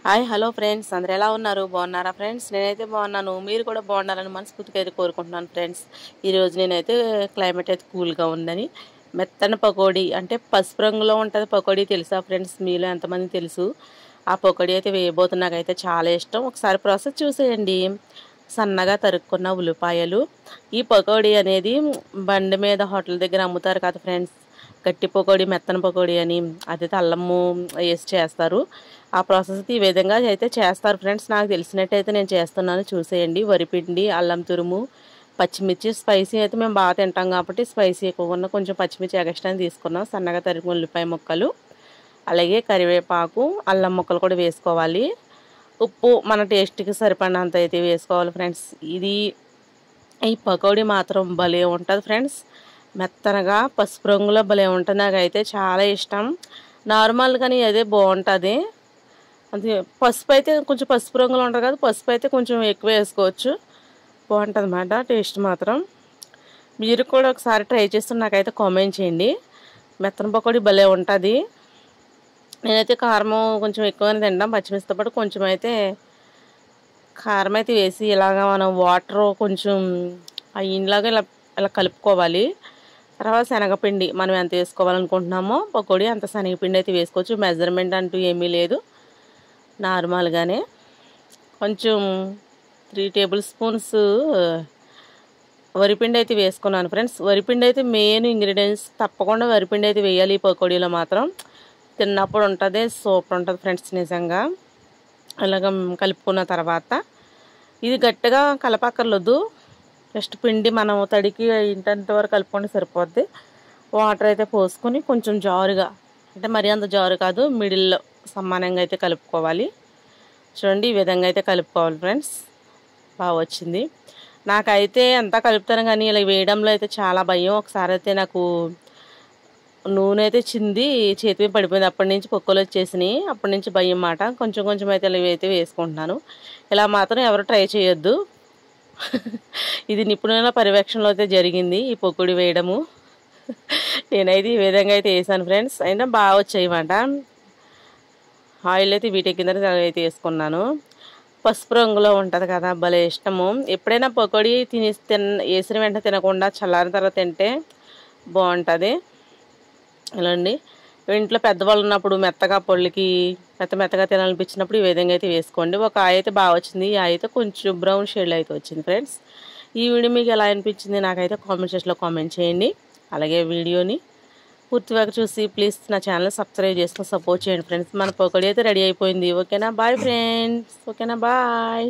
Hi hello friends, అందరు ఎలా ఉన్నారు? బాగున్నారా ఫ్రెండ్స్? నేనైతే బాగున్నాను. మీరు కూడా బాగున్నారని మనస్ఫూర్తిగా అయితే కోరుకుంటున్నాను ఫ్రెండ్స్. ఈరోజు నేనైతే క్లైమేట్ అయితే కూల్గా ఉందని మెత్తని పకోడీ, అంటే పసుపు రంగులో ఉంటుంది పకోడీ, తెలుసా ఫ్రెండ్స్? మీలో ఎంతమంది తెలుసు? ఆ పకోడీ అయితే వేయబోతున్నా, నాకైతే చాలా ఇష్టం. ఒకసారి ప్రాసెస్ చూసేయండి. సన్నగా తరుక్కున్న ఉల్లిపాయలు. ఈ పకోడీ అనేది బండి మీద హోటల్ దగ్గర అమ్ముతారు కదా ఫ్రెండ్స్, గట్టి పకోడీ, మెత్తన పకోడీ అని. అదైతే అల్లము వేసి చేస్తారు. ఆ ప్రాసెస్ ఈ విధంగా అయితే చేస్తారు ఫ్రెండ్స్. నాకు తెలిసినట్టయితే నేను చేస్తున్నాను, చూసేయండి. వరిపిండి, అల్లం తురుము, పచ్చిమిర్చి. స్పైసీ అయితే మేము బాగా తింటాం కాబట్టి స్పైసీ ఎక్కువగా కొంచెం పచ్చిమిర్చి ఎక్స్ట్రా తీసుకున్నాం. సన్నగా తరిగిన ఉల్లిపాయ ముక్కలు, అలాగే కరివేపాకు, అల్లం ముక్కలు కూడా వేసుకోవాలి. ఉప్పు మన టేస్ట్కి సరిపడినంత అయితే వేసుకోవాలి ఫ్రెండ్స్. ఈ పకోడీ మాత్రం భలే ఉంటుంది ఫ్రెండ్స్. మెత్తనగా పసుపు రంగులో భలే ఉంటుంది. నాకైతే చాలా ఇష్టం. నార్మల్గానే అదే బాగుంటుంది. అది పసుపు అయితే కొంచెం పసుపు రంగులో ఉంటుంది కదా, పసుపు అయితే కొంచెం ఎక్కువ వేసుకోవచ్చు. బాగుంటుంది అన్నమాట టేస్ట్ మాత్రం. మీరు కూడా ఒకసారి ట్రై చేస్తే నాకైతే కామెంట్ చేయండి. మెత్తన పకోడీ భలే ఉంటుంది. నేనైతే కారం కొంచెం ఎక్కువనే తింటాం, పచ్చిమిర్చితో పాటు కొంచెం అయితే కారం అయితే వేసి ఇలాగా మనం వాటర్ కొంచెం అయ్యేలాగా ఇలా ఇలా కలుపుకోవాలి. తర్వాత శనగపిండి మనం ఎంత వేసుకోవాలనుకుంటున్నామో పకోడీ అంత శనగపిండి అయితే వేసుకోవచ్చు. మెజర్మెంట్ అంటూ ఏమీ లేదు, నార్మల్గానే. కొంచెం 3 టేబుల్ స్పూన్స్ వరిపిండి అయితే వేసుకున్నాను ఫ్రెండ్స్. వరిపిండి అయితే మెయిన్ ఇంగ్రీడియంట్స్, తప్పకుండా వరిపిండి అయితే వేయాలి ఈ పకోడీలో మాత్రం. తిన్నప్పుడు ఉంటుంది, సూపర్ ఉంటుంది ఫ్రెండ్స్ నిజంగా. అలాగ కలుపుకున్న తర్వాత ఇది గట్టిగా కలపక్కర్లేదు, జస్ట్ పిండి మనం తడికి ఇంటంత వరకు కలుపుకుంటే సరిపోద్ది. వాటర్ అయితే పోసుకొని కొంచెం జారుగా, అంటే మరీ అంత జారు కాదు, మిడిల్లో సమానంగా అయితే కలుపుకోవాలి. చూడండి, ఈ విధంగా అయితే కలుపుకోవాలి ఫ్రెండ్స్. బాగా వచ్చింది. నాకైతే అంతా కలుపుతాను కానీ ఇలా వేయడంలో అయితే చాలా భయం. ఒకసారి అయితే నాకు నూనె అయితే చింది చేతి మీద పడిపోయింది. అప్పటి నుంచి పొక్కలు వచ్చేసినాయి. అప్పటి నుంచి భయం మాట. కొంచెం కొంచెం అయితే ఇలా అయితే వేసుకుంటున్నాను. ఇలా మాత్రం ఎవరు ట్రై చేయొద్దు. ఇది నిపుణుల పర్యవేక్షణలో అయితే జరిగింది ఈ పకోడీ వేయడము. నేనైతే ఈ విధంగా అయితే వేసాను ఫ్రెండ్స్. అయినా బాగా వచ్చాయన్నమాట. ఆయిల్ అయితే వీటి కింద అయితే వేసుకున్నాను. పసుపు రంగులో ఉంటుంది కదా, భలే ఇష్టము. ఎప్పుడైనా పకోడీ వేసిన వెంటనే తినకుండా చల్లారిన తర్వాత తింటే బాగుంటుంది. ఇలా అండి, ఇంట్లో పెద్దవాళ్ళు ఉన్నప్పుడు మెత్తగా పొళ్ళకి మెత్తగా తినాలనిపించినప్పుడు ఈ విధంగా అయితే వేసుకోండి. ఒక ఆయ అయితే బాగా వచ్చింది, ఈ ఆయ అయితే కొంచెం బ్రౌన్ షేడ్లో అయితే వచ్చింది ఫ్రెండ్స్. ఈ వీడియో మీకు ఎలా అనిపించింది నాకైతే కామెంట్ సెక్షన్లో కామెంట్ చేయండి. అలాగే వీడియోని పూర్తిగా చూసి ప్లీజ్ నా ఛానల్ సబ్స్క్రైబ్ చేసుకొని సపోర్ట్ చేయండి ఫ్రెండ్స్. మన పకోడీ అయితే రెడీ అయిపోయింది. ఓకేనా? Bye friends. ఓకేనా? బాయ్.